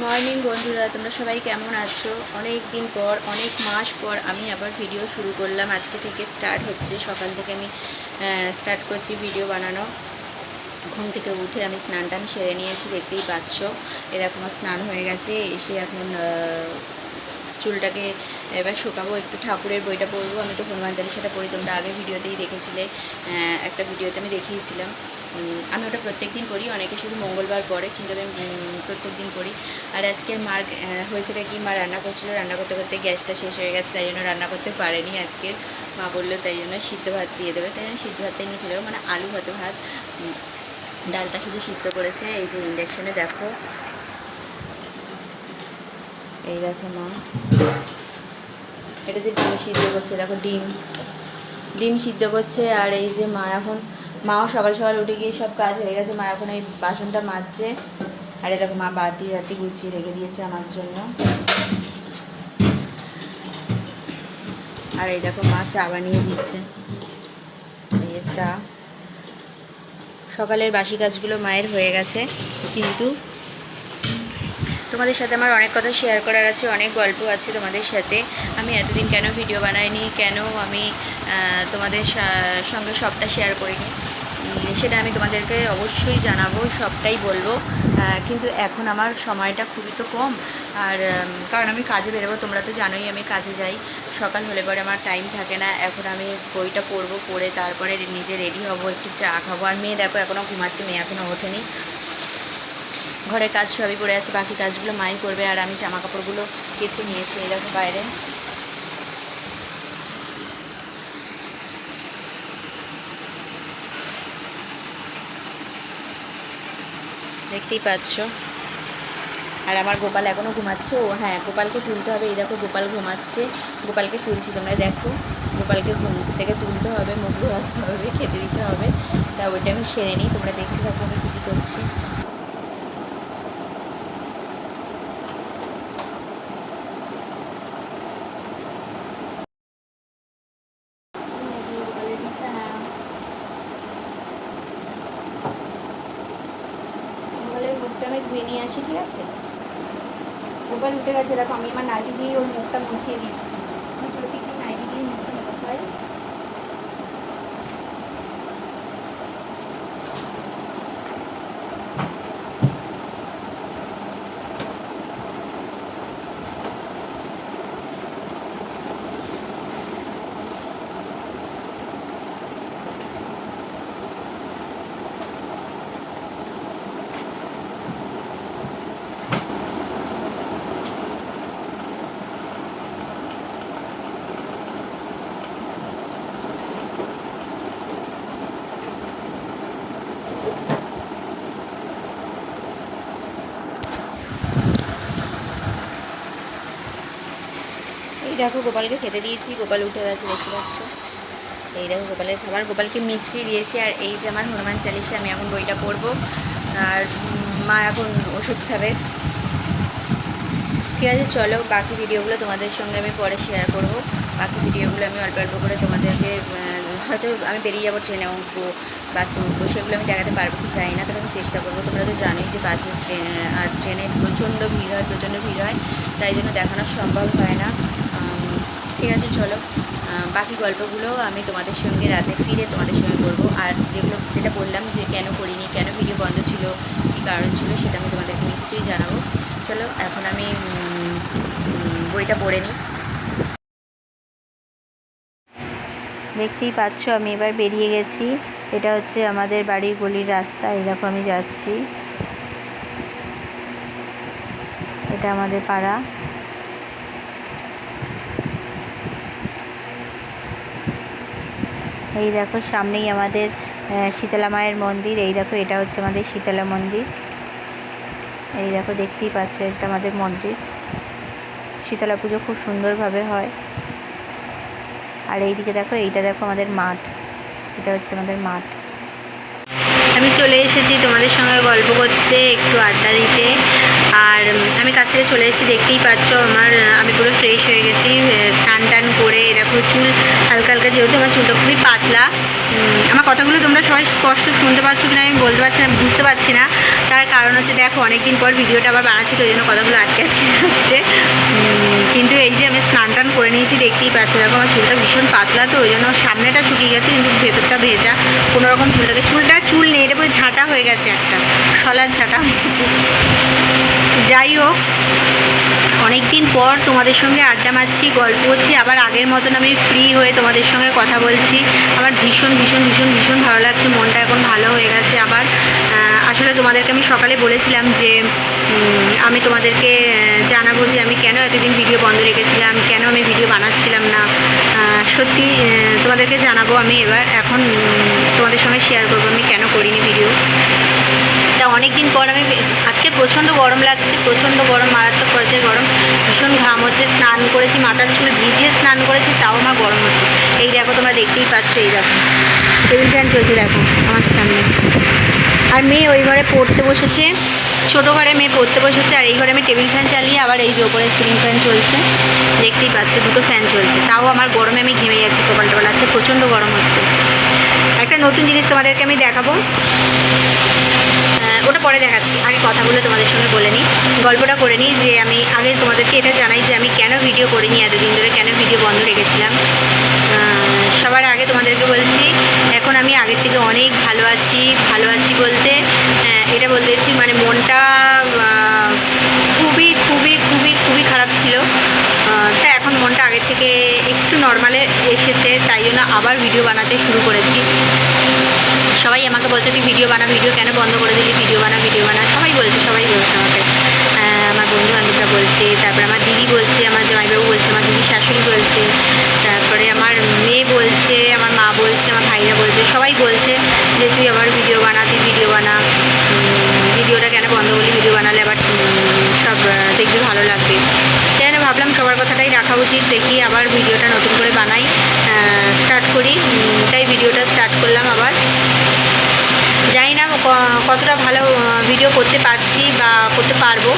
Morning বন্ধুরা, তোমরা সবাই কেমন আছো? অনেক দিন পর, অনেক মাস পর আমি আবার ভিডিও শুরু করলাম। আজকে থেকে স্টার্ট হচ্ছে, সকাল থেকে আমি স্টার্ট করছি ভিডিও বানানো। ঘুম থেকে উঠে আমি স্নান টান সেরে নিয়েছি, দেখতেই পাচ্ছ। এরকম আমার স্নান হয়ে গেছে। এসে এখন চুলটাকে এবার শুকাবো, একটু ঠাকুরের বইটা পড়বো। আমি তো হনুমান চালিশাটা পড়ি, তোমরা আগে ভিডিওতেই দেখেছিলে, একটা ভিডিওতে আমি দেখিয়েছিলাম। আমি ওটা প্রত্যেক দিন করি, অনেকে শুধু মঙ্গলবার পড়ে, কিন্তু আমি প্রত্যেক দিন করি। আর আজকে মার হয়েছেটা কি, মা রান্না করছিলো, রান্না করতে করতে গ্যাসটা শেষ হয়ে গেছে, তাই জন্য রান্না করতে পারেনি আজকে। মা বললো তাই জন্য সিদ্ধ ভাত দিয়ে দেবে, তাই জন্য সিদ্ধ ভাতটাই নিয়েছিল, মানে আলু ভাত। ডালটা শুধু সিদ্ধ করেছে। এই যে ইন্ডাকশানে দেখো, এই দেখো মা এটাতে ডিম সিদ্ধ করছে, দেখো ডিম সিদ্ধ করছে। আর এই যে মাও সকাল সকাল উঠে গিয়ে সব কাজ হয়ে গেছে, মা এখন এই বাসনটা মাজছে। আর এই দেখো মা বাটি গুছিয়ে রেখে দিয়েছে আমার জন্য। আর এই দেখো মা চা বানিয়ে দিচ্ছে, এই চা। সকালের বাসি কাজগুলো মায়ের হয়ে গেছে, কিন্তু তোমাদের সাথে আমার অনেক কথা শেয়ার করার আছে, অনেক গল্প আছে তোমাদের সাথে। আমি এতদিন কেন ভিডিও বানাইনি, কেন আমি তোমাদের সঙ্গে সবটা শেয়ার করিনি, সেটা আমি তোমাদেরকে অবশ্যই জানাবো, সবটাই বলবো। কিন্তু এখন আমার সময়টা খুবই তো কম। আর কারণ আমি কাজে বেরোবো, তোমরা তো জানোই আমি কাজে যাই। সকাল হলে পরে আমার টাইম থাকে না। এখন আমি বইটা পড়বো, পড়ে তারপরে নিজে রেডি হব, একটু চা খাবো। আর মেয়ে দেখো এখনও ঘুমাচ্ছে, মেয়ে এখনও ওঠেনি। ঘরের কাজ সবই পড়ে আছে, বাকি কাজগুলো মাই করবে। আর আমি জামা কাপড়গুলো কেচে নিয়েছি, এই দেখো বাইরে। দেখতেই পাচ্ছ। আর আমার গোপাল এখনও ঘুমাচ্ছে। ও হ্যাঁ, গোপালকে তুলতে হবে। এই দেখো গোপাল ঘুমাচ্ছে, গোপালকে তুলছি, তোমরা দেখো। গোপালকে ঘুম থেকে তুলতে হবে, মুখ ধোয়াতে হবে, খেতে দিতে হবে। তা ওইটা আমি সেরে নিই, তোমরা দেখতে থাকো আমি কী করছি। গোপালের মুখটা আমি ধুয়ে নিয়ে আসি, ঠিক আছে? গোপাল উঠে গেছে, দেখো আমি আমার নাইটি দিয়ে ওর মুখটা মুছিয়ে দিচ্ছি। আমি প্রত্যেকদিন নাইটি দিয়ে মুখটা মোছাই। এই দেখো গোপালকে খেতে দিয়েছি, গোপাল উঠে গেছে, দেখতে পাচ্ছ। এই দেখো গোপালের খাবার, গোপালকে মিছিয়ে দিয়েছি। আর এই যে আমার হনুমান চালিশা, আমি এখন বইটা পড়বো। আর মা এখন ওষুধ খাবে। ঠিক আছে, চলো বাকি ভিডিওগুলো তোমাদের সঙ্গে আমি পরে শেয়ার করব। বাকি ভিডিওগুলো আমি অল্প অল্প করে তোমাদেরকে, হয়তো আমি বেরিয়ে যাবো, ট্রেনে উঠবো, বাসে উঠবো, সেগুলো আমি দেখাতে পারবো কি জানি না, তবে আমি চেষ্টা করবো। তোমরা তো জানোই যে বাসে আর ট্রেনে প্রচণ্ড ভিড় হয়, তাই জন্য দেখানো সম্ভব হয় না। ঠিক আছে, চলো বাকি গল্পগুলো আমি তোমাদের সঙ্গে রাতে ফিরে তোমাদের সঙ্গে করবো। আর যেটা বললাম যে কেন করিনি, কেন ভিডিও বন্ধ ছিল, কী কারণ ছিল, সেটা আমি তোমাদেরকে নিশ্চয়ই জানাবো। চলো এখন আমি বইটা পড়ে নিই। দেখতেই পাচ্ছ আমি এবার বেরিয়ে গেছি। এটা হচ্ছে আমাদের বাড়ির গলির রাস্তা, এই দেখো আমি যাচ্ছি। এটা আমাদের পাড়া। এই দেখো সামনেই আমাদের শীতলা মায়ের মন্দির। এই দেখো এটা হচ্ছে আমাদের শীতলা মন্দির। এই দেখো দেখতেই পাচ্ছ, এটা আমাদের মন্দির। শীতলা পুজো খুব সুন্দরভাবে হয়। আর এইদিকে দেখো, এইটা দেখো আমাদের মাঠ, এটা হচ্ছে আমাদের মাঠ। আমি চলে এসেছি তোমাদের সঙ্গে গল্প করতে, একটু আড্ডা দিতে। আর আমি কাছ থেকে চলে এসেছি, দেখতেই পাচ্ছ আমি পুরো ফ্রেশ হয়ে গেছি, স্নান টান করে এরকম দেখো চুল হালকা হালকা, যেহেতু আমার চুলটা খুবই পাতলা। আমার কথাগুলো তোমরা সবাই স্পষ্ট শুনতে পাচ্ছ কিনা আমি বলতে পারছি না, বুঝতে পারছি না। তার কারণ হচ্ছে দেখো অনেকদিন পর ভিডিওটা আবার বানাচ্ছি, তো ওই জন্য কথাগুলো আটকে আটকে যাচ্ছে। কিন্তু এই যে আমি স্নান টান করে নিয়েছি, দেখতেই পাচ্ছি দেখো আমার চুলটা ভীষণ পাতলা, তো ওই জন্য সামনেটা শুকিয়ে গেছে কিন্তু ভেতরটা ভেজা। কোনোরকম চুল নেই, এটা পুরো ঝাঁটা হয়ে গেছে, একটা শলার ঝাঁটা হয়ে গেছে। যাই হোক, অনেক দিন পর তোমাদের সঙ্গে আড্ডা মারছি, গল্প করছি, আবার আগের মতন আমি ফ্রি হয়ে তোমাদের সঙ্গে কথা বলছি। আমার ভীষণ ভীষণ ভীষণ ভীষণ ভালো লাগছে, মনটা এখন ভালো হয়ে গেছে আবার। আসলে তোমাদেরকে আমি সকালে বলেছিলাম যে আমি তোমাদেরকে জানাবো যে আমি কেন এতদিন ভিডিও বন্ধ রেখেছিলাম, কেন আমি ভিডিও বানাচ্ছিলাম না। সত্যি তোমাদেরকে জানাবো আমি এখন তোমাদের সঙ্গে শেয়ার করবো আমি কেন করিনি ভিডিও। তা অনেক দিন পর আমি আজকে প্রচণ্ড গরম লাগছে, প্রচণ্ড গরম, মারাত্মক পর্যায়ে গরম, ভীষণ ঘাম হচ্ছে। স্নান করেছি, মাথার চুল ভিজিয়ে স্নান করেছি, তাও আমার গরম হচ্ছে। এই দেখো তোমরা দেখতেই পাচ্ছ, এই দেখো টেবিল ফ্যান চলছে দেখো আমার সামনে। আর মেয়ে ওই ঘরে পড়তে বসেছে, ছোটো ঘরে মেয়ে পড়তে বসেছে, আর এই ঘরে আমি টেবিল ফ্যান চালিয়ে আবার এই যে ওপরে সিলিং ফ্যান চলছে, দেখতেই পাচ্ছ দুটো ফ্যান চলছে। তাও আমার গরমে আমি ঘেমে যাচ্ছি, কপাল টপাল আছে, প্রচণ্ড গরম হচ্ছে। একটা নতুন জিনিস তোমাদেরকে আমি দেখাবো, ওটা পরে দেখাচ্ছি, আগে কথাগুলো তোমাদের সঙ্গে বলে নিই, গল্পটা করে নিই। যে আমি আগে তোমাদেরকে এটা জানাই যে আমি কেন ভিডিও করিনি এতদিন ধরে, কেন ভিডিও বন্ধ রেখেছিলাম। সবার আগে তোমাদেরকে বলছি, এখন আমি আগের থেকে অনেক ভালো আছি। ভালো আছি বলতে এটা বলতেছি মানে মনটা খুবই খুবই খুবই খুবই খারাপ ছিল, তা এখন মনটা আগের থেকে একটু নর্মালে এসেছে, তাই জন্য আবার ভিডিও বানাতে শুরু করেছি। সবাই আমাকে বলছে তুই ভিডিও বানা, ভিডিও কেন বন্ধ করে দিলি, ভিডিও বানা ভিডিও বানা, সবাই বলছে আমাকে। আমার বন্ধু বান্ধবরা বলছে, তারপরে আমার দিদি বলছে, আমার জামাইবাবু বলছে, আমার দিদি শাশুড়ি বলছে, তারপরে আমার মেয়ে বলছে, আমার মা বলছে, আমার ভাইরা বলছে, সবাই বলছে যে তুই আবার ভিডিও বানা, তুই ভিডিও বানা, ভিডিওটা কেন বন্ধ করলি, ভিডিও বানালে আবার সব দেখবি ভালো লাগবে। তাই জন্য ভাবলাম সবার কথাটাই রাখা উচিত, দেখি আবার ভিডিওটা নতুন করে বানাই, স্টার্ট করি, তাই ভিডিওটা স্টার্ট করলাম আবার। জানি না কতটা ভালো ভিডিও করতে পারছি বা করতে পারবো,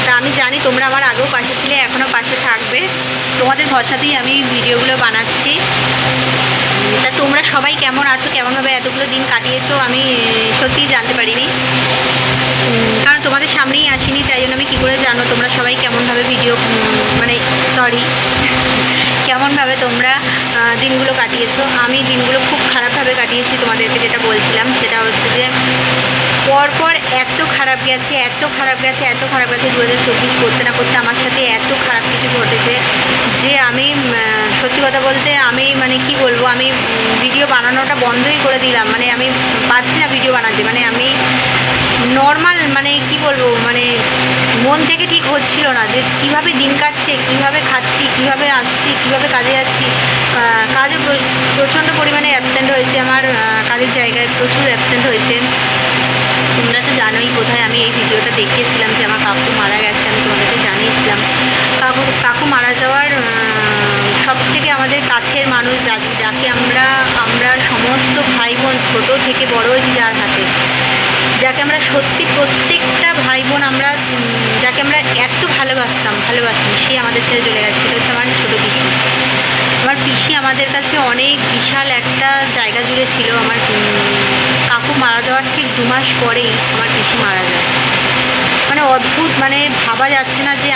তা আমি জানি তোমরা আমার আগেও পাশে ছিলে, এখনও পাশে থাকবে, তোমাদের ভরসাতেই আমি ভিডিওগুলো বানাচ্ছি। তা তোমরা সবাই কেমন আছো, কেমনভাবে এতগুলো দিন কাটিয়েছো আমি সত্যিই জানতে পারিনি, কারণ তোমাদের সামনেই আসিনি, তাই জন্য আমি কী করে জানো তোমরা সবাই কেমনভাবে ভিডিও কেমনভাবে তোমরা দিনগুলো কাটিয়েছো। আমি দিনগুলো খুব খারাপভাবে কাটিয়েছি, তোমাদেরকে যেটা বলছিলাম সেটা হচ্ছে যে পরপর এত খারাপ গেছে, এত খারাপ গেছে, এত খারাপ গেছে। 2024 করতে না করতে আমার সাথে এত খারাপ কিছু ঘটেছে যে আমি সত্যি কথা বলতে আমি মানে কি বলবো, আমি ভিডিও বানানোটা বন্ধই করে দিলাম, মানে আমি পারছি না ভিডিও বানাতে, মানে আমি নর্মাল মানে কি বলবো, মানে মন থেকে ঠিক হচ্ছিল না যে কিভাবে দিন কাটছে, কিভাবে খাচ্ছি, কিভাবে আসছি, কিভাবে কাজে যাচ্ছি। কাজে প্রচণ্ড পরিমাণে অ্যাবসেন্ট হয়েছে, আমার কাজের জায়গায় প্রচুর অ্যাবসেন্ট হয়েছে। তোমরা তো জানোই কোথায় আমি এই ভিডিওটা দেখিয়েছিলাম যে আমার কাকু মারা গেছে, আমি তোমাদেরকে জানিয়েছিলাম। কাকু মারা যাওয়ার সবথেকে আমাদের কাছের মানুষ, যাকে আমরা সমস্ত ভাই বোন ছোটো থেকে বড় হয়েছি যার হাতে, যাকে আমরা সত্যি প্রত্যেকটা ভাই বোন আমরা যাকে আমরা এত ভালোবাসতাম, সে আমাদের ছেড়ে চলে গেছে। সেটা হচ্ছে আমার ছোটো পিসি। আমার পিসি আমাদের কাছে অনেক বিশাল একটা জায়গা জুড়ে ছিল। আমার কাকু মারা যাওয়ার ঠিক 2 মাস পরেই আমার পিসি মারা যায়। মানে অদ্ভুত, মানে ভাবা যাচ্ছে না যে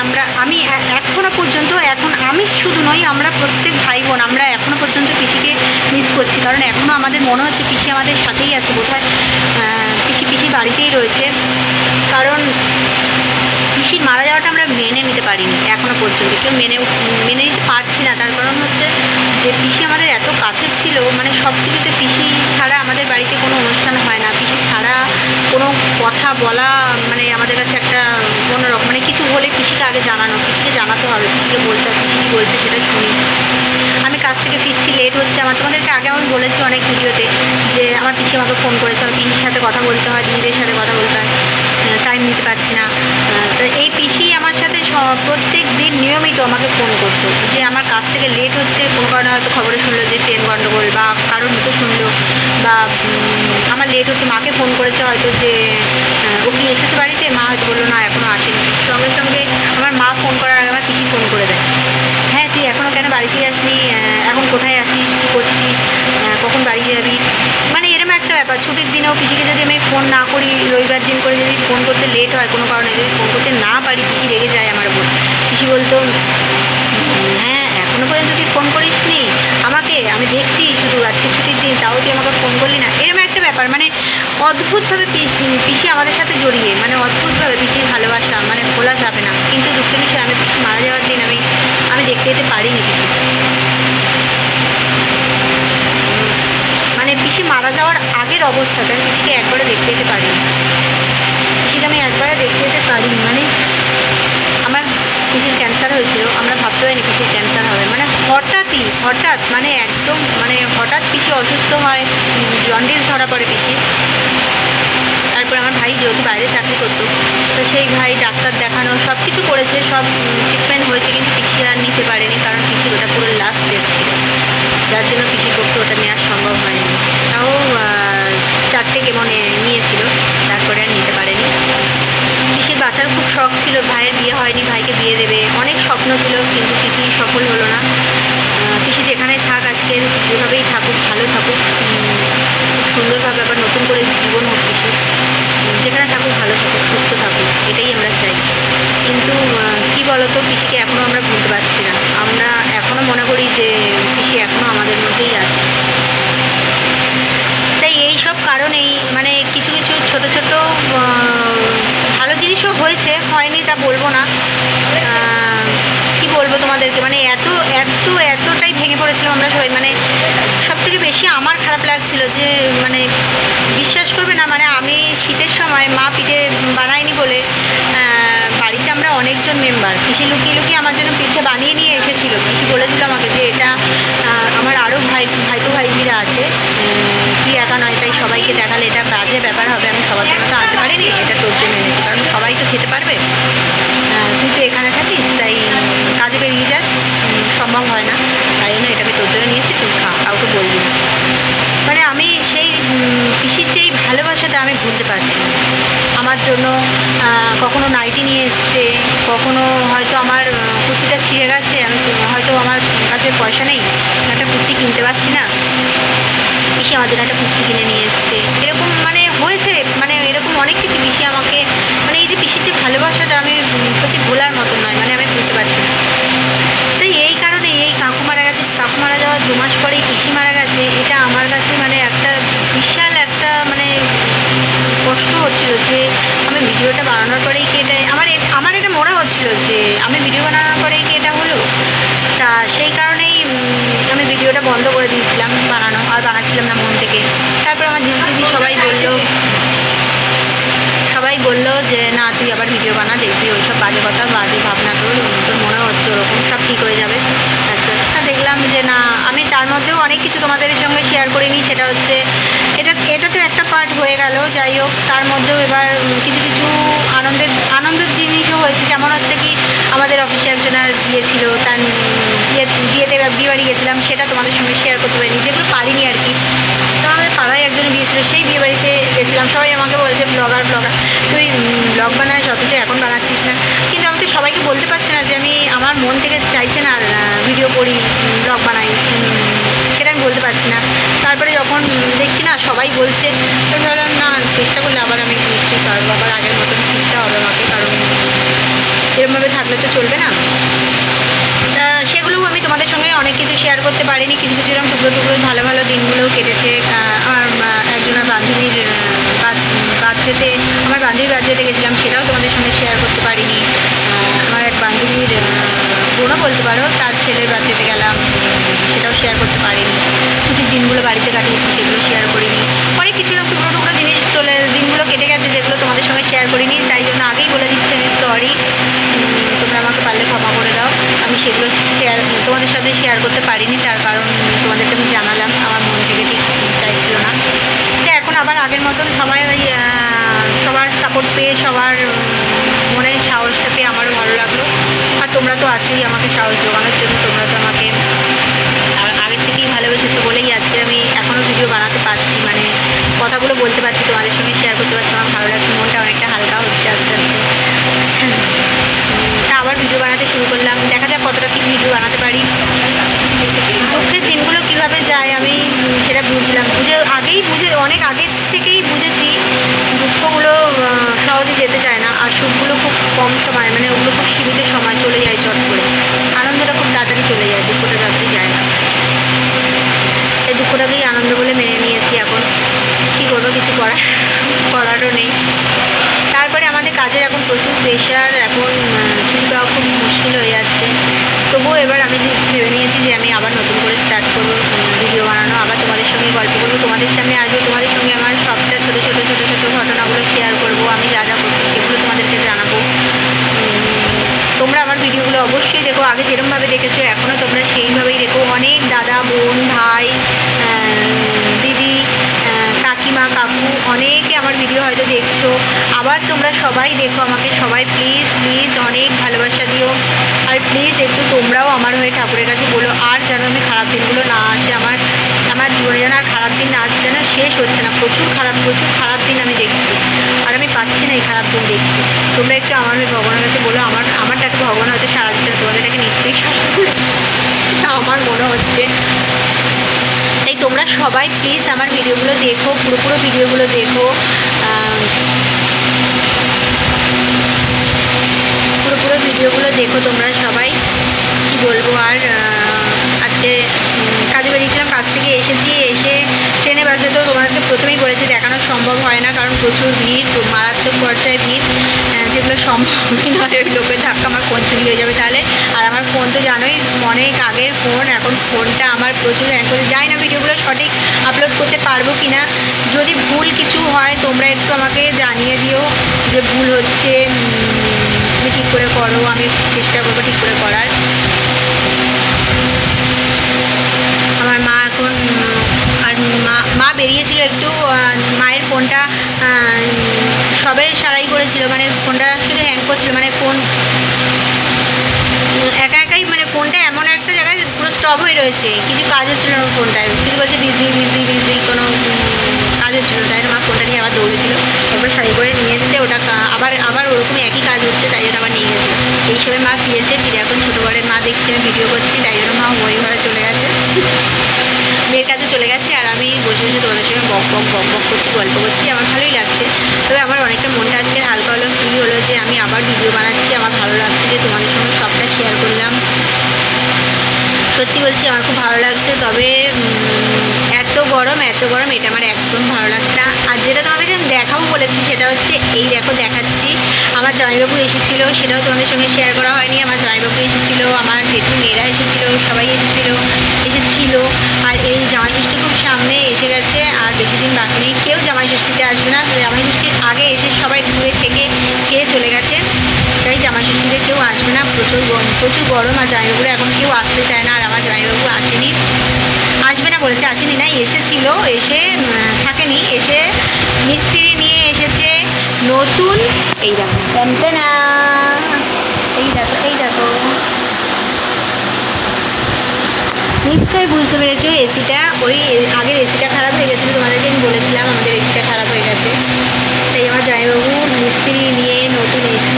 আমি এখনও পর্যন্ত, এখন আমি শুধু নই, আমরা প্রত্যেক ভাই বোন আমরা এখনও পর্যন্ত পিসিকে মিস করছি, কারণ এখনও আমাদের মনে হচ্ছে পিসি আমাদের সাথেই আছে, বোধহয় পিসি বাড়িতেই রয়েছে। কারণ পিসির মারা যাওয়াটা আমরা মেনে নিতে পারিনি এখনও পর্যন্ত, কেউ মেনে নিতে পারছি না। তার কারণ হচ্ছে যে পিসি আমাদের এত কাছের ছিল, মানে সব কিছুতে পিসি ছাড়া আমাদের বাড়িতে কোনো অনুষ্ঠান হয় না, পিসি ছাড়া কোনো কথা বলা মানে আমাদের কাছে একটা অন্যরকম, মানে কিছু হলে পিসিকে আগে জানানো, পিসিকে জানাতে হবে, পিসিকে বলতে হবে, পিসি কী বলছে সেটা শুনি। আমি কাজ থেকে ফিরছি, লেট হচ্ছে আমার, তোমাদেরকে আগে আমি বলেছি অনেক ভিডিওতে যে আমার পিসি আমাকে ফোন করেছে, আমার পিসির সাথে কথা বলতে হয়, দিদিদের সাথে কথা বলতে হয়, টাইম দিতে পারছি না। তো এই পিসি আমার সাথে প্রত্যেক দিন নিয়মিত আমাকে ফোন করতো যে আমার কাজ থেকে লেট হচ্ছে, কোনো কারণে হয়তো খবরে শুনলো যে ট্রেন গণ্ডগোল বা কারোর মুখে শুনলো, বা আমার লেট হচ্ছে, মাকে ফোন করেছে হয়তো যে ও কি এসেছে বাড়িতে, মা হয়তো বললো না এখনও আসেনি। সঙ্গে সঙ্গে আমার মা ফোন করার আগে আমার পিসি ফোন করে দেয়, হ্যাঁ তুই এখনও কেন বাড়িতে আসনি, ছুটির দিনেও পিসিকে যদি আমি ফোন না করি, রবিবার দিন করে যদি ফোন করতে লেট হয় কোনো কারণে, যদি ফোন করতে না পারি, পিসি রেগে যায় আমার উপর। পিসি বলতো, হ্যাঁ এখনও পর্যন্ত তুই ফোন করিস নি আমাকে, আমি দেখছি শুধু আজকে ছুটির দিন তাও তুই আমাকে ফোন করলি না, এরকম একটা ব্যাপার। মানে অদ্ভুতভাবে পিসি আমাদের সাথে জড়িয়ে, মানে অদ্ভুতভাবে পিসির ভালোবাসা মানে ভোলা যাবে না। কিন্তু দুঃখের বিষয়, আমি পিসি মারা যাওয়ার দিন আমি দেখতে যেতে পারিনি পিসি। মানে পিসি মারা যাওয়ার আগের অবস্থাতে আমি পিসিকে একবারে দেখতে যেতে পারিনি, পিসিকে আমি একবারে দেখতে যেতে পারিনি। মানে আমার পিসির ক্যান্সার হয়েছিল, আমরা ভাবতে পারিনি পিসির ক্যান্সার হবে, মানে হঠাৎ মানে একদম মানে হঠাৎ পিসি অসুস্থ হয়, জন্ডিস ধরা পড়ে পিসি। তারপর আমার ভাই যেহেতু বাইরে চাকরি করতো, তো সেই ভাই ডাক্তার দেখানো সব কিছু করেছে, সব ট্রিটমেন্ট হয়েছে, কিন্তু পিসি আর নিতে পারেনি, কারণ পিসির ওটা পুরো লাস্ট স্টেজ ছিল, যার জন্য পিসির পক্ষে ওটা নেওয়া সম্ভব হয়নি। তাও 4টে কেমো নিয়েছিল, তারপরে আর নিতে পারেনি। পিসির বাঁচার খুব শখ ছিল, ভাইয়ের বিয়ে হয়নি, ভাইকে বিয়ে দেবে, অনেক স্বপ্ন ছিল, কিন্তু কিছুই সফল হলো না। পিসি যেখানে থাক আজকে, যেভাবেই থাকুক, ভালো থাকুক, খুব সুন্দরভাবে আবার নতুন করে জীবন হোক পিসি, যেখানে থাকুক ভালো থাকুক, সুস্থ থাকুক, এটাই আমরা চাই। কিন্তু কি বলতো, পিসিকে এখনও আমরা ভুলতে পারছি না, আমরা এখনও মনে করি যে পিসি এখনও আমাদের মধ্যেই আছে। তাই এই সব কারণেই মানে কিছু কিছু ছোট ছোট ভালো জিনিসও হয়েছে, হয়নি তা বলবো না। কি বলবো তোমাদেরকে, মানে এতটাই ভেঙে পড়েছিলাম আমরা সবাই। মানে সব থেকে বেশি আমার খারাপ লাগছিল যে, মানে বিশ্বাস করবে না, মানে আমি শীতের সময় মা পিঠে বানায়নি বলে, বাড়িতে আমরা অনেকজন মেম্বার, পিসি লুকিয়ে লুকিয়ে আমার জন্য পিঠে বানিয়ে নিয়ে এসেছিল। পিসি বলেছিল আমাকে যে এটা আমার আরও ভাইপো ভাইজিরা আছে, তুই একা নয়, তাই সবাইকে দেখালে এটা কাজের ব্যাপার হবে, আমি সবার জন্য তো আনতে পারিনি, এটা তোর জন্য এনেছি, কারণ সবাই তো খেতে পারবে, তুই তো এখানে থাকিস, তাই কাজে বেরিয়ে যাস, সম্ভব হয় না, তাই জন্য এটা আমি তোর জন্য নিয়েছি, তুই খা, কাউকে বলবি না। মানে আমি সেই পিসির যে ভালোবাসাটা আমি ভুলতে পারছি না। আমার জন্য কখনো নাইটি নিয়ে এসছে, কখনো হয়তো আমার কুর্তিটা ছিঁড়ে গেছে, আমি হয়তো আমার কাছে পয়সা নেই, একটা কুর্তি কিনতে পারছি না, পিসি আমার জন্য একটা কুর্তি কিনে নিয়ে এসছে, এরকম মানে হয়েছে। মানে এরকম অনেক কিছু পিসি আমাকে, মানে এই যে পিসির যে ভালোবাসাটা আমি সত্যি ভোলার মতন নয়, মানে আমি ভুলতে পারছি না। তাই এই কারণে এই কাকু মারা গেছে, কাকু মারা যাওয়ার 2 মাস পরেই পিসি মারা গেছে, এটা আমার কাছে মানে একটা বিশাল একটা মানে কষ্ট হচ্ছিল যে আমি ভিডিওটা বানানোর পরেই কি এটা আমার এটা মনে হচ্ছিল যে আমি ভিডিও বানানোর পরেই কি এটা হলো। তা সেই কারণেই আমি ভিডিওটা বন্ধ করে দিয়েছিলাম বানানো, আর বানাচ্ছিলাম না মন থেকে। তারপর আমার দিদি সবাই বললো যে না তুই আবার ভিডিও বানা, দেখবি ওইসব বাজে কথা, বাজে ভাবনা, তোর মনে হচ্ছে ওরকম, সব ঠিক হয়ে যাবে। তা দেখলাম যে না, আমি তার মধ্যেও অনেক কিছু তোমাদের সঙ্গে শেয়ার করিনি, সেটা হচ্ছে এটা তো একটা পার্ট হয়ে গেল। যাই হোক, তার মধ্যেও এবার কিছু কিছু আনন্দের জিনিসও হয়েছে, যেমন হচ্ছে কি আমাদের অফিসে একজনের বিয়ে ছিল, তার বিয়ে বাড়ি গেছিলাম, সেটা তোমাদের সঙ্গে শেয়ার করতে পারিনি, যেগুলো পারিনি আর কি। তো আমাদের পাড়ায় একজনের বিয়ে ছিল, সেই বিয়ে বাড়িতে গেছিলাম, সবাই আমাকে বলছে ব্লগার তুই ব্লগ বানাস, অথচ এখন বানাচ্ছিস না। কিন্তু আমি তো সবাইকে বলতে পারছি না যে আমি আমার মন থেকে চাইছে না ভিডিও করি, ব্লগ বানাই, সেটা আমি বলতে পারছি না। তারপরে যখন দেখছি না সবাই বলছে, তো ভাবলাম না, চেষ্টা করলে আবার আমি নিশ্চয়ই পারবো, আবার আগের মতন ফিরতে হবে আমাকে, কারণ এরকমভাবে থাকলে তো চলবে না। তা সেগুলোও আমি তোমাদের সঙ্গে অনেক কিছু শেয়ার করতে পারিনি, কিছু কিছু এরকম টুকরো ভালো ভালো দিনগুলোও কেটেছে। আমার একজনের বান্ধবীর বার্থডেতে গেছিলাম, সেটাও তোমাদের সঙ্গে শেয়ার করতে পারিনি। আমার এক বান্ধবীর বোনও বলতে পারো, তার ছেলের বার্থডেতে গেলাম, সেটাও শেয়ার করতে পারিনি। ছুটির দিনগুলো বাড়িতে কাটিয়েছি, সেগুলো শেয়ার করিনি। অনেক কিছু এরকম টুকরো জিনিস দিনগুলো কেটে গেছে, যেগুলো তোমাদের সঙ্গে শেয়ার করিনি। তাই জন্য আগেই বলে দিচ্ছি আমি সরি, তোমরা আমাকে পারলে ক্ষমা করে দাও। আমি সেগুলো তোমাদের সাথে শেয়ার করতে পারিনি, তার কারণ তোমাদেরকে আমি জানালাম আমার মন থেকে ঠিক চাইছিল না। তো এখন আবার আগের মতন সবার সাপোর্ট পেয়ে, সবার মনে সাহসটা পেয়ে আমারও ভালো লাগলো। আর তোমরা তো আছোই আমাকে সাহস জোগানোর জন্য, তোমরা তো আমাকে আগের থেকেই ভালোবেসেছো বলেই আজকে আমি এখনও ভিডিও বানাতে পারছি, মানে কথাগুলো বলতে পারছি, তোমাদের সঙ্গে শেয়ার করতে পারছি, আমার ভালো লাগছে, মনটা অনেকটা হালকা হচ্ছে আস্তে আস্তে। তা আবার ভিডিও বানাতে শুরু করলাম, দেখা যাক কতটা কি ভিডিও বানাতে পারি। দুঃখের দিনগুলো কীভাবে যায় আমি সেটা বুঝলাম, অনেক আগের আসবো, তোমাদের সঙ্গে আমার সবটা ছোটো ছোটো ছোটো ছোটো ঘটনাগুলো শেয়ার করব, আমি যা যা করছি সেগুলো তোমাদেরকে জানাবো। তোমরা আমার ভিডিওগুলো অবশ্যই দেখো, আগে যেরকমভাবে দেখেছো এখনও তোমরা সেইভাবেই দেখো। অনেক দাদা, বোন, ভাই, দিদি, কাকিমা, কাকু অনেকে আমার ভিডিও হয়তো দেখছো, আবার তোমরা সবাই দেখো আমাকে, সবাই প্লিজ প্লিজ অনেক ভালোবাসা দিও। আর প্লিজ একটু তোমরাও আমার হয়ে ঠাকুরের কাছে বলো, আর যেন আমি খারাপ দিনগুলো না আসে, আমার জীবনে যেন আর খারাপ দিন না যেন শেষ হচ্ছে না। প্রচুর খারাপ দিন আমি দেখছি, আর আমি পাচ্ছি না এই খারাপ দিন দেখতে। তোমরা একটু আমার হয়ে ভগবানের কাছে বলো, আমারটাকে ভগবান হয়তো সারা দিচ্ছে না, তোমাদেরটাকে নিশ্চয়ই সারা দেবে আমার মনে হচ্ছে। তাই তোমরা সবাই প্লিজ আমার ভিডিওগুলো দেখো, পুরো ভিডিওগুলো দেখো, পুরো ভিডিওগুলো দেখো তোমরা সবাই। কি বলবো আর, আজকে কাজে বেরিয়েছিলাম, কাজ থেকে এসেছি, এসে ট্রেনে বাসে তো তোমাদেরকে প্রথমেই বলেছি দেখানো সম্ভব হয় না, কারণ প্রচুর ভিড়, মারাত্মক পর্যায়ে ভিড়, যেগুলো সম্ভবই নয়। ওই লোকের ধাক্কা আমার ফোন চুরি হয়ে যাবে তাহলে। আর আমার ফোন তো জানোই অনেক আগের ফোন, এখন ফোনটা আমার প্রচুর হ্যাং করতে, যাই না ভিডিওগুলো সঠিক আপলোড করতে পারবো কি না। যদি ভুল কিছু হয় তোমরা একটু আমাকে জানিয়ে দিও যে ভুল হচ্ছে, তুমি ঠিক করে করো, আমি চেষ্টা করবো ঠিক করে করার। আমার মা এখন, আর মা বেরিয়েছিল একটু, মায়ের ফোনটা সবে সারাই করেছিল, মানে ফোনটা শুধু হ্যাং করছিল, মানে ফোন একাই, মানে ফোনটা এমন একটা জায়গায় পুরো স্টপ হয়ে রয়েছে, কিছু কাজ হচ্ছিল না ফোনটায়, শুধু বলছে বিজি, কোনো কাজ হচ্ছিল, তাই মা ফোনটা নিয়ে আবার দৌড়েছিল, তারপর শাড়ি করে নিয়ে এসছে, ওটা আবার ওরকমই একই কাজ হচ্ছে, তাই জন্য আবার নিয়ে গেছিলো। এই সময় মা ফিরেছে, ফিরে এখন ছোটো ঘরে মা দেখছে আমি ভিডিও করছি, তাই জন্য মা ওই ঘরে চলে গেছে, মেয়ের কাছে চলে গেছে, আর আমি বসে বসে তোমাদের সঙ্গে বক বক করছি, গল্প করছি, আমার ভালোই লাগছে। তবে আমার অনেকটা মনটা আজকে হালকা হলো, ফ্রি হলো যে আমি আবার ভিডিও বানাচ্ছি, আমার ভালো লাগছে যে তোমাদের সঙ্গে সবটা শেয়ার করলাম। সত্যি বলছি আমার খুব ভালো লাগছে। তবে এত গরম এটা আমার একদম ভালো লাগছে না। আর যেটা তোমাদেরকে আমি দেখাবো বলেছি সেটা হচ্ছে এই দেখো, দেখাচ্ছি, আমার জামাইবাবু এসেছিলো, সেটাও তোমাদের সঙ্গে শেয়ার করা হয়নি। আমার জামাইবাবু এসেছিলো, আমার জেঠু মেয়েরা এসেছিলো, সবাই এসেছিলো। আর এই জামাই ষষ্ঠী খুব সামনে এসে গেছে, আর বেশি দিন বাকি নেই। কেউ জামাই ষষ্ঠীতে আসবে না, জামাই ষষ্ঠীর আগে এসে সবাই ঘুরে থেকে খেয়ে চলে গেছে, তাই জামাই ষষ্ঠীতে কেউ আসবে না। প্রচুর গরম, আর জামাইবাবুরা এখন কেউ আসতে চায় না। আর আমার জামাইবাবু আসবে না বলেছে, আসেনি না, এসেছিল, এসে থাকেনি, এসে মিস্ত্রি নিয়ে এসেছে নতুন। এই দেখো না, এই দেখো নিশ্চয়ই বুঝতে পেরেছো, এসিটা ওই আগের এসিটা খারাপ হয়ে গেছিলো, তোমাদেরকে আমি বলেছিলাম আমাদের এসিটা খারাপ হয়ে গেছে, তাই আমার জামাইবাবু মিস্ত্রি নিয়ে নতুন এসি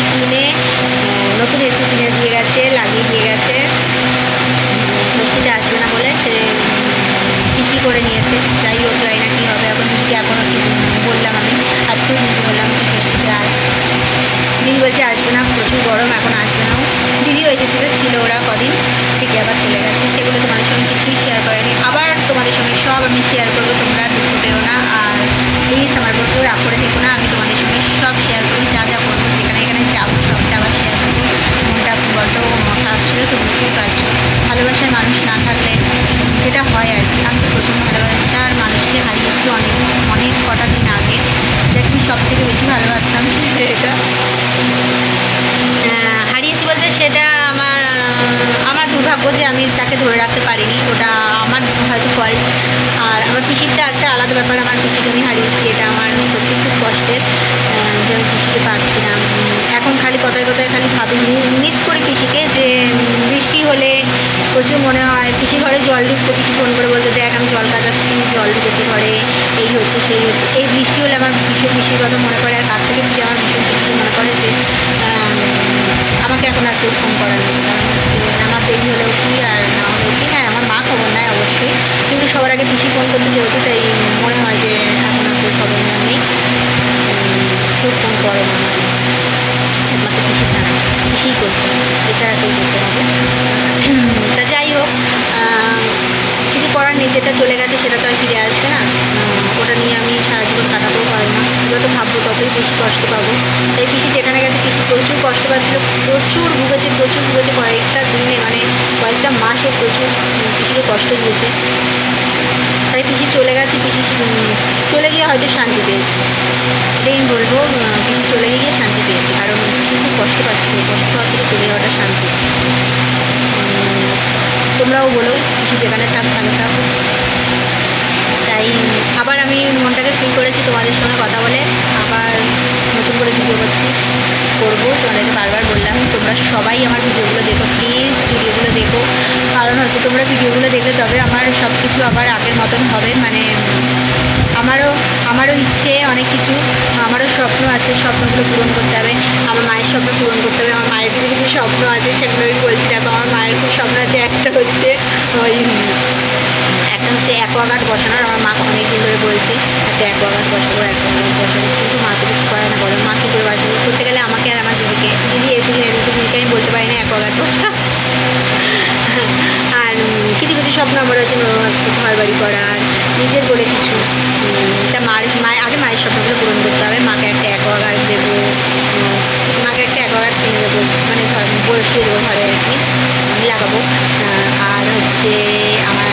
কিনে দিয়ে গেছে, লাগিয়ে দিয়ে গেছে। ষষ্ঠীতে আসবে না বলে সে বিক্রি করে নিয়েছে। যাই হোক, যাই না কী হবে এখন, দিদিকে এখনও কি বললাম, আমি আজকেও দিদি বললাম কি ষষ্ঠীতে দিদি বলছে আসবে না, প্রচুর গরম, এখন আসবে না। দিদিও ছিল ওরা কদিন থেকে আবার চলে গেছে, সেগুলো তোমাদের সঙ্গে কিছুই শেয়ার করেনি। আবার তোমাদের সঙ্গে সব আমি শেয়ার করবো, তোমরা দুঃখ পেও না। আর প্লিজ আমার বলবো রাগ করে থেকো না, আমি তোমাদের সঙ্গে সব শেয়ার করি, যা করবো, যেখানে যাবো সবটা আবার শেয়ার করবো। মনটা বড্ড খারাপ ছিল তো, বুঝতেই পারছো, ভালোবাসার মানুষ না থাকলে যেটা হয় আর কি। আমি তো প্রথম ভালোবাসার মানুষকে হারিয়েছি অনেক কটা দিন আগে, যাকে আমি সব থেকে বেশি ভালোবাসতাম, সেটা হারিয়েছি বলতে সেটা আমার দুর্ভাগ্য যে আমি তাকে ধরে রাখতে পারিনি, ওটা আমার হয়তো ফল্ট। আর আমার পিসিরটা একটা আলাদা ব্যাপার, আমার পিসিকে আমি হারিয়েছি, এটা আমার সত্যি খুব কষ্টের যে আমি পিসিকে পাচ্ছি না। এখন খালি কথায় খালি ভাবি, মিস করি পিসিকে, যে বৃষ্টি হলে প্রচুর মনে হয়। পিসি ঘরে জল ঢুকতো, পিসি ফোন করে বলতো দেখ আমি জল কাটাচ্ছি, জল ঢুকেছে ঘরে, এই হচ্ছে সেই হচ্ছে। এই বৃষ্টি হলে আমার ভীষণ পিসির কথা মনে পড়ে, আর কাছ থেকে ফিরে আমার ভীষণ পিসিকে মনে পড়ে যে আমাকে এখন আর কেউ ফোন করার নেই, কারণ হচ্ছে আমার দেরি হলেও কি আর না হলেও কি। হ্যাঁ, আমার মা খবর নেয় অবশ্যই, কিন্তু সবার আগে পিসি ফোন করতে যেহেতু, তাই মনে হয় যে এখন আর কেউ খবর নেওয়া নেই, কেউ ফোন করে না, একমাত্র পিসি ছাড়া, পিসিই করতে, এছাড়া কেউ করতে হবে। তা যাই হোক, কিছু করার নেই, যেটা চলে গেছে সেটা তো আর ফিরে আসবে না, ওটা নিয়ে আমি সারা জীবন কাটাতেও পারি না। যত ভাববো ততই বেশি কষ্ট পাবো। তাই পিসি যেখানে গেছে, পিসি প্রচুর কষ্ট পাচ্ছিলো, প্রচুর ভুগেছে কয়েকটা দিনে, মানে কয়েকটা মাসে প্রচুর পিসিকে কষ্ট দিয়েছে। তাই পিসি চলে গেছে, পিসি চলে গিয়ে হয়তো শান্তি পেয়েছি, এটাই আমি বলবো। পিসি চলে গিয়ে শান্তি পেয়েছি, কারণ পিসি খুব কষ্ট পাচ্ছিল, কষ্ট পাওয়ার থেকে চলে যাওয়াটা শান্তি। তোমরাও বলো পিসি যেখানে থাক ভালো থাক। তাই আবার আমি মনটাকে ফ্রি করেছি তোমাদের সঙ্গে কথা বলে, আবার নতুন করে ভিডিও করবো। তোমাদেরকে বারবার বললাম তোমরা সবাই আমার ভিডিওগুলো দেখো, প্লিজ ভিডিওগুলো দেখো, কারণ হচ্ছে তোমরা ভিডিওগুলো দেখলে তবে আমার সব কিছু আবার আগের মতন হবে। মানে আমারও ইচ্ছে অনেক কিছু, আমারও স্বপ্ন আছে, স্বপ্নগুলো পূরণ করতে হবে। আমার মায়ের স্বপ্ন পূরণ করতে হবে, আমার মায়ের কিছু কিছু স্বপ্ন আছে, সেগুলো আমি বলছি। দেখো আমার মায়ের খুব স্বপ্ন আছে, একটা হচ্ছে অ্যাকোয়াগার্ড বসানোর। আমার মা অনেক দিন ধরে বলছে একটা অ্যাকোয়াগার্ড বসাবো, কিন্তু মা তো কিছু করে না, বলো মা কী করে বসাবো? করতে গেলে আমাকে আর আমার দিদিকে, দিদি এসে দিদিকে আমি বলতে পারি না অ্যাকোয়াগার্ড বসা। আর কিছু কিছু স্বপ্ন আমার হচ্ছে ঘর বাড়ি করার, নিজের বলে কিছু। তা আগে মায়ের স্বপ্নগুলো পূরণ করতে হবে। মাকে একটা অ্যাকোয়াগার্ড দেবো, মাকে একটা অ্যাকোয়াগার্ড কিনে দেবো, মানে বসিয়ে দেবো ঘরে আর কি, লাগাবো। আর হচ্ছে আমার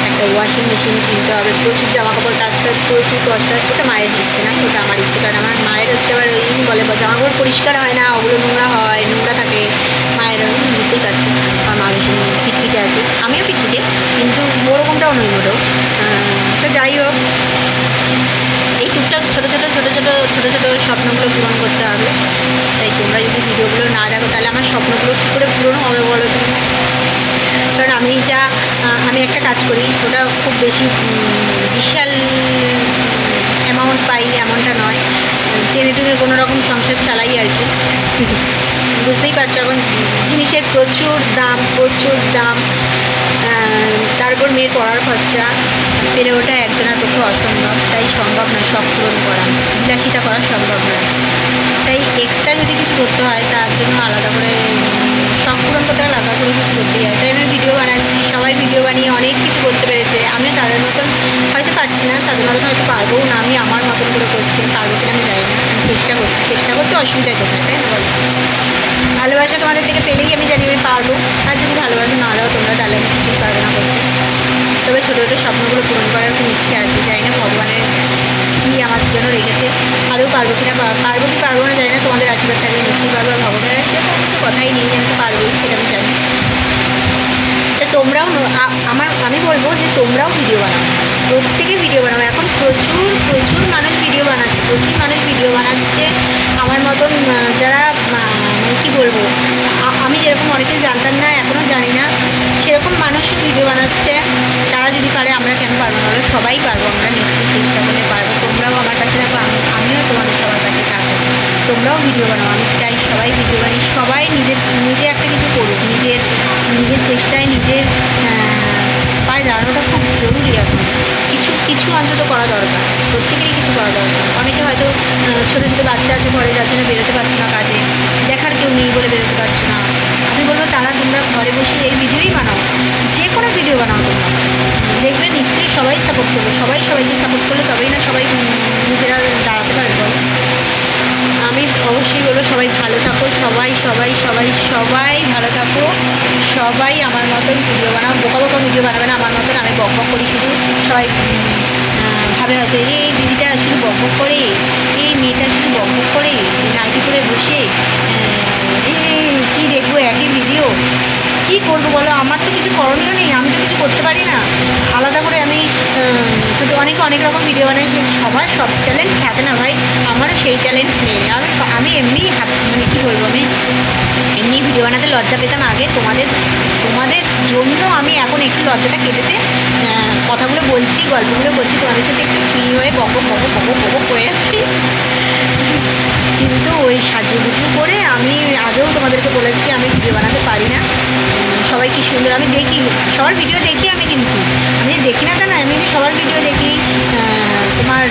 একটা ওয়াশিং মেশিন কিনতে হবে, প্রচুর জামা কাপড় কাচতে, প্রচুর কষ্ট। ওটা মায়ের ইচ্ছে না, ওটা আমার ইচ্ছে, কারণ আমার মায়ের হচ্ছে আবার ওই বলে জামা কাপড় পরিষ্কার হয় না, ওগুলো নোংরা হয়, নোংরা থাকে। মায়ের বুঝতেই পারছি, আমার মা ভীষণ পিটপিটে আছে, আমিও পিটপিটে, কিন্তু ওরকমটাও নই মোটেও। তো যাই হোক, এই টুকটাক ছোটো ছোটো স্বপ্নগুলো পূরণ করতে হবে। তাই তোমরা যদি ভিডিওগুলো না দেখো তাহলে আমার স্বপ্নগুলো কী করে পূরণ হবে বলো তুমি? কারণ আমি একটা কাজ করি, ওটা খুব বেশি বিশাল অ্যামাউন্ট পাই এমনটা নয়, টেনে টুনে কোনো রকম সংসার চালাই আর কি। বুঝতেই পারছো এখন জিনিসের প্রচুর দাম, তারপর মেয়ের পড়ার খরচা, পেরে ওঠা একজনের পক্ষে অসম্ভব, তাই সম্ভব নয় শখ পূরণ করা, বিলাসিতা করা সম্ভব নয়। তাই এক্সট্রা যদি কিছু করতে হয় তার জন্য আলাদা করে শখ পূরণ করতে গেলে আলাদা করে কিছু করতেই হয়। তাই আমি ভিডিও বানাচ্ছি, সবাই ভিডিও বানিয়ে অনেক কিছু করতে পেরেছে, আমিও তাদের মতন হয়তো পারছি না, তাদের মতন হয়তো পারবও না, আমি আমার মতন করে করছি, পারবো কিনা আমি জানি না, আমি চেষ্টা করতে অসুবিধায় কোথায়, তাই না বলো? ভালোবাসা তোমাদের থেকে পেলেই আমি জানি আমি পারবো, আর যদি ভালোবাসা না দাও তোমরা তাহলে আমি কিছুই পারবো না করতে। তবে ছোটো ছোটো স্বপ্নগুলো পূরণ করার খুব ইচ্ছে আছে, জানি না ভগবানের কী আমার জন্য রেখেছে, আদৌ পারবো কি পারবো না জানি না, তোমাদের আশীর্বাদ থাকলে নিশ্চয়ই পারবো, আর ভগবানের আশীর্বাদ তো কথাই নেই, আমি তো পারবোই, সেটা আমি জানি। তা তোমরাও আমি বলবো যে তোমরাও ভিডিও বানাও, প্রত্যেকে ভিডিও বানাও। এখন প্রচুর মানুষ ভিডিও বানাচ্ছে, আমার মতন যারা মানে কী বলবো, আমি যেরকম অনেকে জানতাম না, এখনও জানি না, সেরকম মানুষও ভিডিও বানাচ্ছে। তারা যদি পারে আমরা কেন পারবো না? সবাই পারবো, আমরা নিশ্চয়ই চেষ্টা করলে পারবো। তোমরাও আমার পাশে থাকো, আমিও তোমাদের সবার পাশে থাকবো। তোমরাও ভিডিও বানাও, আমি চাই সবাই ভিডিও বানিয়ে সবাই নিজে একটা কিছু করুক, নিজের চেষ্টায় নিজের পায়ে দাঁড়ানোটা খুব জরুরি। এখন কিছু অন্তত করা দরকার, প্রত্যেকেরই কিছু করা দরকার। অনেকে হয়তো ছোটো বাচ্চা আছে ঘরে, যার জন্য বেরোতে পারছো না কাজে, দেখার কেউ নেই বলে বেরোতে পারছো না। আমি বলবো তোমরা ঘরে বসে এই ভিডিওই বানাও, যে কোনো ভিডিও বানাও, তোমরা দেখবে নিশ্চয়ই সবাই সাপোর্ট করবে, সবাইকে সাপোর্ট করলে তবেই না সবাই নিজেরা দাঁড়াতে পারবে। আমি অবশ্যই বলবো সবাই ভালো থাকো, সবাই ভালো থাকো, সবাই আমার মতন ভিডিও বানাও, বোকা ভিডিও বানাবে না আমার মতন। আমি বক করি শুধু, সবাই ভাবে হয়তো এই দিদিটা শুধু বক করে, এই মেয়েটা শুধু বক করে নাইটি করে বসে কী দেখবো একই ভিডিও, কী করবো বলো? আমার তো কিছু করণীয় নেই, আমি তো কিছু করতে পারি না। আলাদা করে আমি শুধু অনেক রকম ভিডিও বানাই, সবার সব ট্যালেন্ট থাকে না ভাই, আমারও সেই ট্যালেন্ট নেই। আমি এমনি মানে কী বলবো, আমি এমনি ভিডিও বানাতে লজ্জা পেতাম আগে, তোমাদের জন্য আমি এখন একটু লজ্জাটা কেটেছে, কথাগুলো বলছি, গল্পগুলো বলছি, তোমাদের সাথে একটু ফ্রি হয়ে বক করে যাচ্ছি। কিন্তু ওই সাজুগুজু করে আমি আগেও তোমাদেরকে বলেছি আমি ভিডিও বানাতে পারি না। সবাই কি সুন্দর, আমি দেখি সবার ভিডিও দেখি, আমি দেখি না তা না, আমি সবার ভিডিও দেখি, তোমার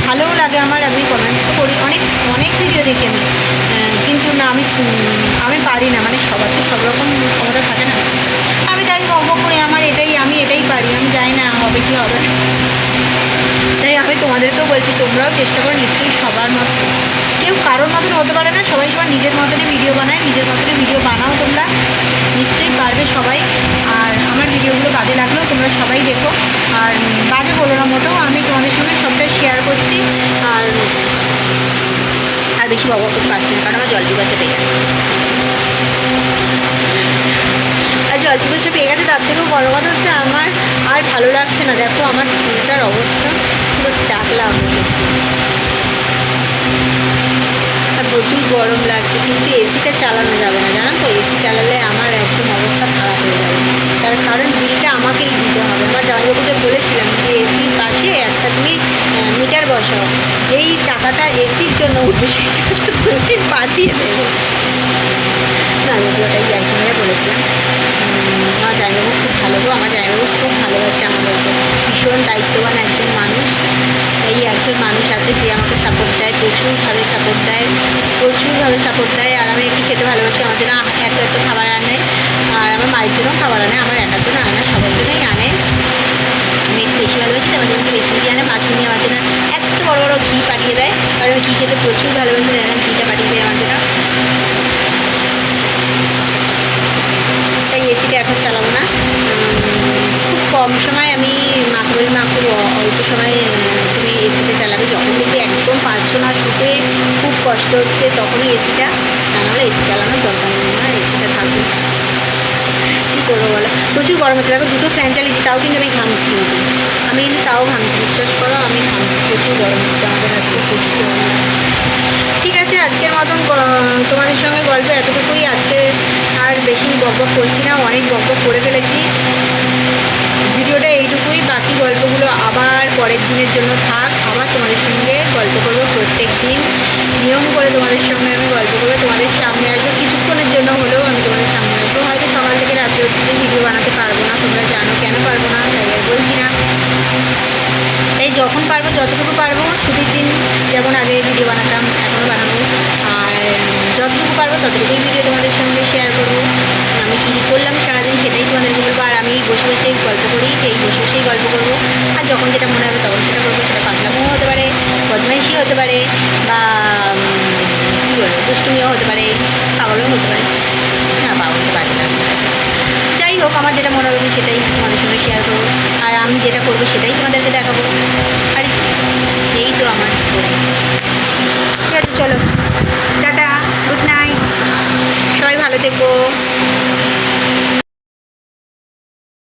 ভালোও লাগে আমার, আমি কমেন্টসও করি, অনেক ভিডিও দেখি আমি, কিন্তু না আমি পারি না, মানে সবার তো সব রকম ক্ষমতা থাকে না। আমি তাই বক করে আমি এটাই পারি, আমি জানি না হবে কি হবে না। তাই আমি তোমাদেরকেও বলছি তোমরাও চেষ্টা করো, নিশ্চয়ই সবার মতো কেউ কারোর মতন হতে পারে না, সবাই নিজের মতনই ভিডিও বানায়, নিজের মতনই ভিডিও বানাও, তোমরা নিশ্চয়ই পারবে সবাই। আর আমার ভিডিওগুলো কাজে লাগলেও তোমরা সবাই দেখো, আর বাজে বলো না মোটেও, আমি তোমাদের সঙ্গে সবটাই শেয়ার করছি। আর আর বেশি বাবা করতে পারছি না, কারণ আমার জল পিপাসা পেয়ে গেছে। আর জল পিপাসা পেয়ে গেছে, তার থেকেও বড় কথা হচ্ছে আমার আর ভালো লাগছে না। দেখো আমার চুলটার অবস্থা পুরো টাকলা হয়ে গেছে, আর প্রচুর গরম লাগছে, কিন্তু এসিটা চালানো যাবে না, জানো তো? এসি চালালে আমার একদম অবস্থা খারাপ হয়ে যাবে, তার কারণ বিলটা আমাকেই দিতে হবে। আমার জামাইবাবুকে বলেছিলাম যে এসির পাশে একটা তুমি মিটার বসাও, যেই টাকাটা এসির জন্য উঠবে সেই টাকাটা তুমি পাঠিয়ে দেবে। না, ওটাই একজনের বলেছিলাম। আমার জামাইবাবু খুব ভালো গো, আমার জামাইবাবু খুব ভালোবাসে আমাদেরকে, ভীষণ দায়িত্ববান একজন মানুষ। এই একজন মানুষ আছে যে আমাকে সাপোর্ট দেয়, প্রচুরভাবে সাপোর্ট দেয়, প্রচুরভাবে সাপোর্ট দেয়। আর আমি একটু খেতে ভালোবাসি, আমার জন্য এত এত খাবার আনে, আর আমার মায়ের জন্যও খাবার আনে, আমার একার জন্য আনে না, সবার জন্যই আনে। আমি একটু বেশি ভালোবাসি, আমার জন্য একটু বেশি বেশি আনে। মাছ নিয়ে আমার জন্য এত বড় বড় ঘি পাঠিয়ে দেয়, কারণ আমি ঘি খেতে প্রচুর ভালোবাসি, দেখেন ঘিটা পাঠিয়ে দেয় আমার জন্য। তাই এসিটা এখন চালাবো না, খুব কম সময় আমি মাকে বলি, মা খুব অল্প সময় তুমি এসিটা চালাবে, যখন দেখি একদম পারছো না, শুতে খুব কষ্ট হচ্ছে, তখনই এসিটা, তা নাহলে এসি চালানোর দরকার নেই না, এসিটা থাকবে। কী করবো বলো, প্রচুর গরম হচ্ছে। দেখো দুটো ফ্যান চালিয়েছি, তাও কিন্তু আমি ঘামছি, কিন্তু আমি কিন্তু তাও ঘামছি, বিশ্বাস করো আমি ঘামছি, প্রচুর গরম হচ্ছে আমাদের আজকে, প্রচুর গরম। ঠিক আছে, আজকের মতন তোমাদের সঙ্গে গল্প এতটুকুই। আজকে আর বেশি বকবক করছি না, অনেক বকবক করে ফেলেছি। ভিডিওটা এইটুকুই, বাকি গল্পগুলো আবার পরের দিনের জন্য থাক। আবার তোমাদের সঙ্গে গল্প করবো প্রত্যেক দিন, নিয়ম করে তোমাদের সঙ্গে আমি গল্প করবো, তোমাদের সামনে আসবো, কিছুক্ষণের জন্য হলেও আমি তোমাদের সামনে আসবো। হয়তো সকাল থেকে রাত্রে অবধি ভিডিও বানাতে পারবো না, তোমরা জানো কেন পারবো না, তাই আর বলছি না। তাই যখন পারবো, যতটুকু পারবো, ছুটির দিন যেমন আগে ভিডিও বানাতাম এখনও বানাবো, আর যতটুকু পারবো ততটুকুই ভিডিও তোমাদের সঙ্গে শেয়ার করবো। আমি কী করলাম সারাদিন সেটাই তোমাদেরকে বলবো, আর আমি বসে বসেই গল্প করি, এই বসে বসেই গল্প করবো, আর যখন যেটা মনে হবে তখন সেটা করবো। সেটা পাতলামও হতে পারে, বদমাইশি হতে পারে, বা কী বলবো দুষ্টুমিও হতে পারে, পাগলও হতে পারে। না, পাগল তো বাজে লাগতে পারে। যাই হোক, আমার যেটা মনে হবে সেটাই তোমাদের সঙ্গে শেয়ার করবো, আর আমি যেটা করবো সেটাই তোমাদেরকে দেখাবো। আর এই তো আমার জীবন। ঠিক আছে, চলো টাটা, গুড নাইট, সবাই ভালো থেকো।